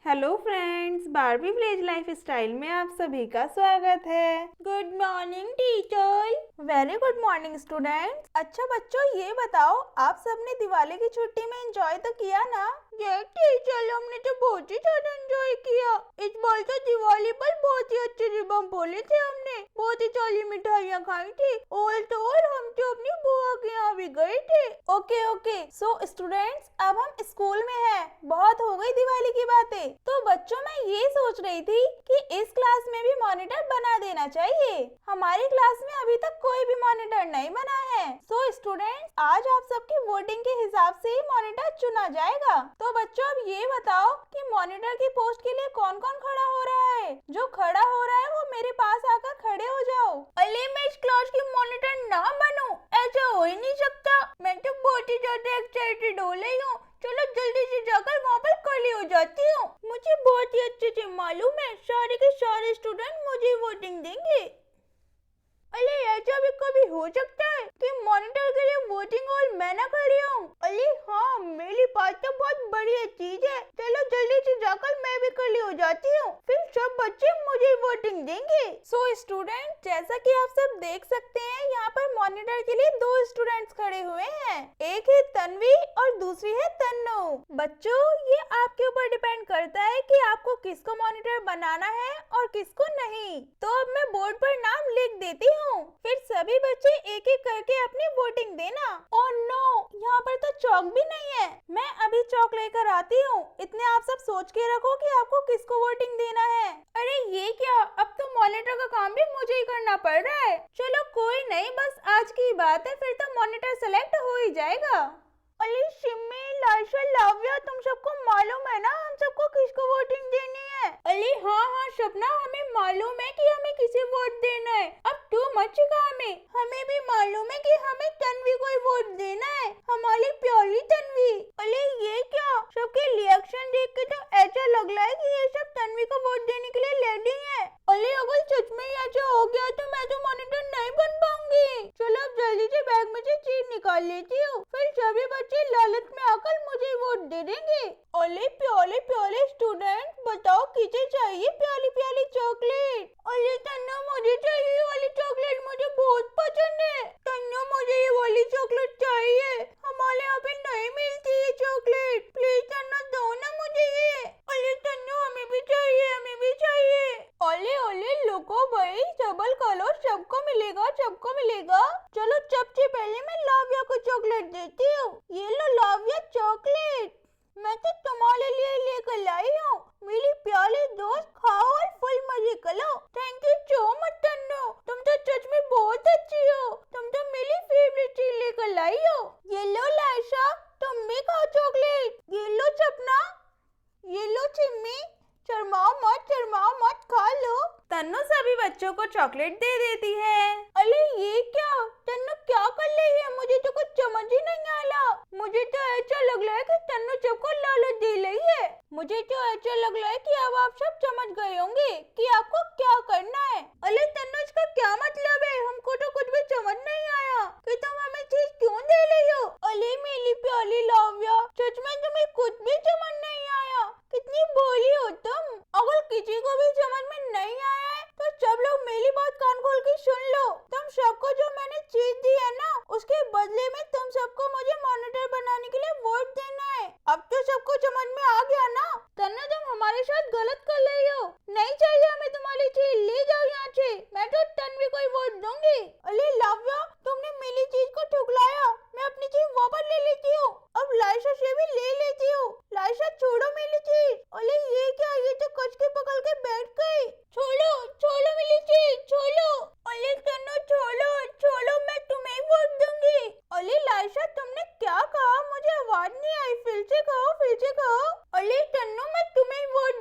Hello friends, Barbie village life style में आप सभी का स्वागत है। Good morning teacher. Very good morning students. अच्छा बच्चों, ये बताओ आप सबने दिवाली की छुट्टी में एंजॉय तो किया ना? यस टीचर, हमने तो बहुत ही ज्यादा एंजॉय किया। इस बार तो दिवाली पर बहुत ही अच्छे से बम फोड़े थे हमने। बहुत ही सारी मिठाइयाँ खाई थी। ऑल तो ऑल हम तो अपनी बुआ के यहाँ भी गए थे। ओके सो स्टूडेंट्स, अब हम स्कूल में हैं। बहुत हो गई दिवाली की बातें। तो बच्चों, मैं ये सोच रही थी कि इस क्लास में भी मॉनिटर बना देना चाहिए। हमारी क्लास में अभी तक कोई भी मॉनिटर नहीं बना है। सो स्टूडेंट्स, आज आप सबकी वोटिंग के हिसाब से ही मॉनिटर चुना जाएगा। तो बच्चों, अब ये बताओ कि मॉनिटर की पोस्ट के लिए कौन कौन खड़ा हो रहा है? जो खड़ा हो रहा है वो मेरे पास आकर खड़े हो जाओ। अरे मैं इस क्लास की मॉनिटर ना बनूं, ऐसा हो ही नहीं सकता। मैं तो बहुत ही ज्यादा एक्साइटेड हो रही हूँ। चलो जल्दी से जाकर वहाँ पर खड़ी हो जाती हूँ। मुझे बहुत ही अच्छे से मालूम है सारे के सारे स्टूडेंट मुझे वोटिंग देंगे। अरे ऐसा भी कभी हो सकता है कि मॉनिटर के लिए वोटिंग और मैं ना खड़ी हूँ? अरे हाँ, मेरे पास तो बहुत बढ़िया चीज है। चलो जल्दी से जाकर मैं भी खड़ी हो जाती हूँ, फिर सब बच्चे मुझे वोटिंग देंगे। सो स्टूडेंट, जैसा कि आप सब देख सकते हैं, यहाँ पर मॉनिटर के लिए दो स्टूडेंट्स खड़े हुए हैं। एक है तन्वी और दूसरी है तन्नू। बच्चों, ये आपके ऊपर डिपेंड करता है कि आपको किसको मॉनिटर बनाना है और किसको नहीं। तो अब मैं बोर्ड पर नाम लिख देती हूँ, फिर सभी बच्चे एक एक करके अपनी वोटिंग देना। ओह नो, यहाँ पर तो चौक भी नहीं है। मैं अभी चौक लेकर आती हूँ। इतने आप सब सोच के रखो कि आपको किसको वोटिंग देना है। अरे ये क्या, अब तो मॉनिटर का काम भी मुझे ही करना पड़ रहा है। चलो कोई नहीं, बस आज की बात है, फिर तो मॉनिटर सेलेक्ट हो ही जाएगा। अरे सिमी, लाइशा, लाव्या, तुम सबको मालूम है ना हम सबको किसको वोटिंग देनी है? अरे हाँ सपना, हमें मालूम है कि हमें किसे वोट देना है। अब तू मत सिखा हमें भी मालूम है कि हमें तन्वी को ही वोट देना है, हमारी प्यारी तन्वी। अरे ये क्या, सबके रिएक्शन देख के तो ऐसा लग रहा है कि ये सब तन्वी को वोट देने के लिए रेडी है। अरे अगर सच में ऐसा हो गया तो मैं तो मॉनिटर नहीं बन पाऊंगी। चलो अब जल्दी से बैग में से चीज निकाल लेती हूँ, फिर सभी बच्चे लालच में आकर मुझे वोट दे देंगे। अरे प्याले प्याले स्टूडेंट, बताओ किसे चाहिए प्याली प्याली चॉकलेट? अरे तन्नू, मुझे चाहिए ये वाली चॉकलेट, मुझे बहुत पसंद है। तन्नू, मुझे ये वाली चॉकलेट चाहिए, हमारे यहाँ पे नहीं मिलती ये चॉकलेट। प्लीज तन्नू, दो ना मुझे ये। अरे तन्नू, हमें भी चाहिए, हमें भी चाहिए। ओले ओले लोगो भाई, डबल करो, सबको मिलेगा सबको मिलेगा। चलो सबसे पहले मैं लाव्या को चॉकलेट देती हूँ। ये लो लाव्या चॉकलेट। मैं तो तुम्हारे लिए लेकर लाई हूँ, मेरी प्यारी दोस्त, खाओ और फुल मजे करो। Thank you so much Tannu, तुम तो सच में बहुत अच्छी हो। तुम तो मेरी फेवरेट चीज लेकर लाई हो। ये लो लाइशा, तुम भी खाओ चॉकलेट। ये लो सपना, ये लो चिम्मी, शर्माओ मत, खा लो। तन्नू सभी बच्चों को चॉकलेट दे देती है। अरे ये क्या, तन्नू क्या कर रही है? मुझे तो कुछ समझ ही नहीं आ रहा। मुझे तो ऐसा लग रहा है कि तन्नू सबको लालच दे रही है। मुझे तो ऐसा लग रहा है कि अब आप सब समझ गए होंगे कि आपको क्या करना है। अरे तन्नू, इसका क्या मतलब है? हमको तो कुछ भी समझ नहीं आया कि तुम हमें चीज क्यों दे रही हो। अरे मेरी प्यारी लाव्या, सच में तुम्हें कुछ भी समझ नहीं आया? कितनी भोली हो तुम। अगर किसी को भी समझ में नहीं आया है तो सब लोग मेरी बात कान खोल के सुन लो। तुम सबको जो मैंने चीज दी है ना, उसके बदले में तुम सबको मुझे मॉनिटर बनाने के लिए वोट देना है। अब तो सबको समझ में आ गया ना? तन्नू, तुम हमारे साथ गलत कर रही हो। नहीं चाहिए हमें तुम्हारी चीज, ले जाओ यहाँ से। मैं तो तन्वी को ही वोट दूंगी। अरे लाव्या, तुमने मेरी चीज को ठुकराया, मैं अपनी चीज वापस ले लेती हूँ। अब लाइशा से भी ले लेती हूँ। लाइशा, छोड़ो मेरी चीज। अरे ये क्या, ये तो कच के पकड़ के बैठ गई। छोड़ो छोड़ो मेरी चीज, छोड़ो। अरे तन्नू, छोड़ो, मैं तुम्हें वोट दूंगी। अरे लाइशा, तुमने क्या कहा? मुझे आवाज नहीं आई, फिर से कहो। अरे तन्नू, मैं तुम्हें वोट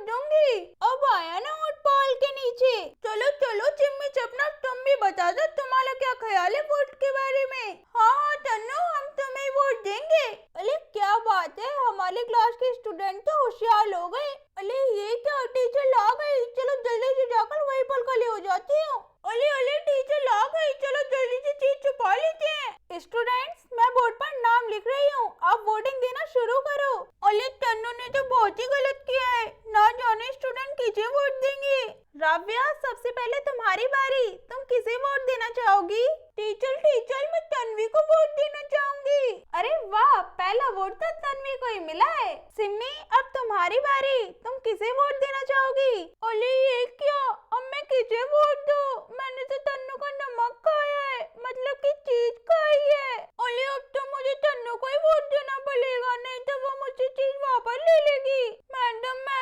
किसे वोट देंगे? राव्या, सबसे पहले तुम्हारी बारी, तुम किसे वोट देना चाहोगी? टीचर मैं तन्वी को वोट देना चाहूंगी। अरे वाह, पहला वोट तो तन्वी को ही मिला है। सिम्मी, अब तुम्हारी बारी, तुम किसे वोट देना चाहोगी? अरे ये क्या, अब मैं किसे वोट दूं? मैंने तो तन्नू का नमक खाया है, मतलब कि चीज खाई है। अरे अब तो मुझे तन्नू को ही वोट देना पड़ेगा, नहीं तो वो मुझसे चीज वापस ले लेगी। मैडम मैं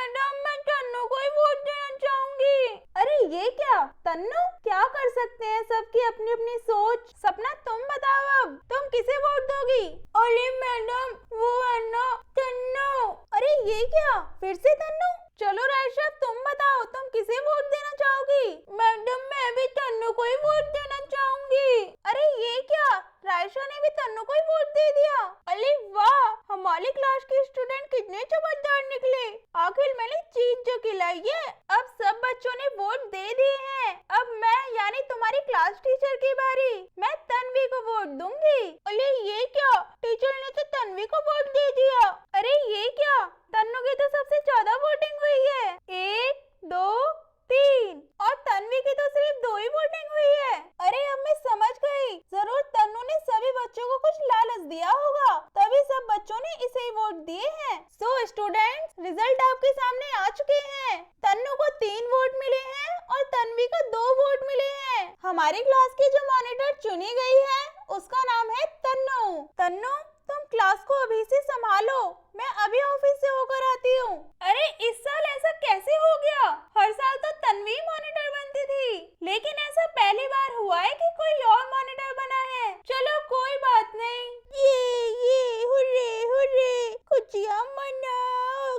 तन्नू को ही वोट देना चाहूंगी। अरे ये क्या तन्नू, क्या कर सकते हैं, सबकी अपनी अपनी सोच। सपना, तुम बताओ अब, तुम किसे वोट दोगी? अरे मैडम, वो है ना तन्नू। अरे ये क्या, फिर से तन्नू? चलो रायशा, तुम बताओ, तुम किसे वोट देना चाहोगी? मैडम मैं भी तन्नू को ही वोट देना चाहूंगी। अरे ये क्या, रायशा ने भी तन्नू को ही वोट दे दिया। अरे वाह, हमारी क्लास के स्टूडेंट कितने समझदार निकले, आखिर मैंने चीज जो खिलाई है। अब सब बच्चों ने वोट दे दिए हैं, अब मैं यानी तुम्हारी क्लास टीचर की बारी, मैं तन्वी को वोट दूंगी। अरे ये क्या, टीचर ने तो तन्वी को वोट दे दिया। अरे ये क्या, तन्नू की तो सबसे ज्यादा वोटिंग हुई है, 1 2 3, और तन्वी की तो सिर्फ 2 ही वोटिंग हुई है। अरे अब मैं समझ गई, जरूर तन्नू ने सभी बच्चों को कुछ लालच दिया होगा, तभी सब बच्चों ने इसे ही वोट दिए हैं। सो स्टूडेंट्स, रिजल्ट आपके सामने आ चुके हैं। तन्नू को 3 वोट मिले हैं और तन्वी को 2 वोट मिले हैं। हमारी क्लास की जो मॉनिटर चुनी गई है उसका नाम है तन्नू। तन्नू, तुम क्लास को अभी से संभालो, मैं अभी ऑफिस से होकर आती हूँ। अरे इस साल ऐसा कैसे हो गया, हर साल तो तन्वी मॉनिटर बनती थी, लेकिन ऐसा पहली बार हुआ है कि कोई और मॉनिटर बना है। चलो कोई बात नहीं। ये हुर्रे हुर्रे, खुशियाँ मनाओ,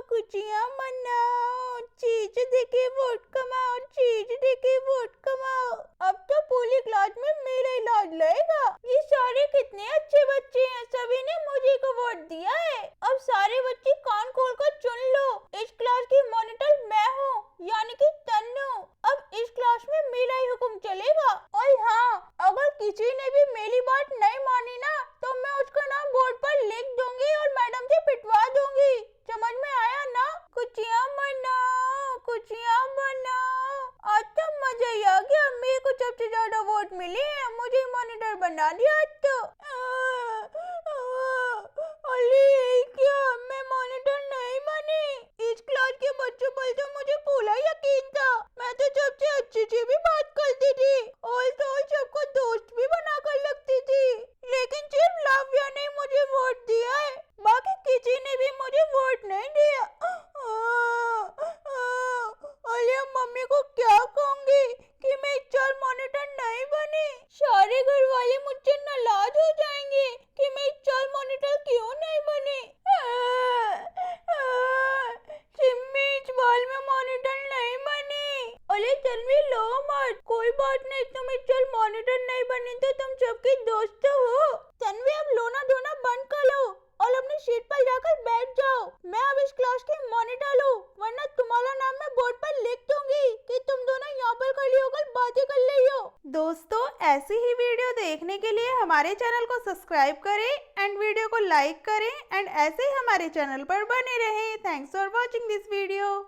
चीज देके वोट कमाओ, चीज देके वोट कमाओ। अब तो पूरी क्लास में मेरा ही लाज लगेगा। ये सारे कितने अच्छे बच्चे हैं, सभी ने मुझे को वोट दिया है। अब सारे बच्चे कान खोल कर सुन लो, इस क्लास की मॉनिटर मैं हूँ, यानी कि तन्नू। अब इस क्लास में मेरा ही हुक्म चलेगा। और हाँ, अगर किसी ने भी मेरी बात नहीं मानी ना, तो मैं उसका नाम बोर्ड पर लिख दूंगी और मैडम से पिटवा दूंगी। समझ में आया ना? खुशियाँ मनाओ। आज तो मजा ही आ गया, मेरे को सबसे ज्यादा वोट मिले हैं, मुझे मॉनिटर बना दिया आज तो। अरे क्या, मैं मॉनिटर नहीं बनी? इस क्लास के बच्चों पर तो मुझे पूरा यकीन था, मैं तो सबसे अच्छी से भी बात करती थी और तो सबको दोस्त भी बनाकर लगती थी, लेकिन सिर्फ लाव्या ने मुझे वोट दिया है, बाकी किसी ने भी मुझे वोट नहीं दिया। अरे मम्मी को क्या कहूंगी कि मैं इस साल मॉनिटर नहीं बनी? सारे घर वाले मुझसे नाराज हो जाएंगे कि मैं इस साल मॉनिटर क्यों नहीं बनी। सिम्मी इस बार मैं मॉनिटर नहीं बनी। अरे तन्वी लो मत, कोई बात नहीं, तुम इस साल मॉनिटर नहीं बनी तो तुम सबके दोस्त हो। तन्वी अब लोना धोना बंद करो और अपनी सीट पर जाकर बैठ जाओ। मैं अब इस क्लास की मॉनिटर हूँ, वरना तुम्हारा नाम मैं बोर्ड पर लिख दूंगी कि तुम दोनों यहाँ पर खड़ी होकर बातें कर रही हो। दोस्तों, ऐसी ही वीडियो देखने के लिए हमारे चैनल को सब्सक्राइब करें एंड वीडियो को लाइक करें एंड ऐसे ही हमारे चैनल पर बने रहें। Thanks for watching this video.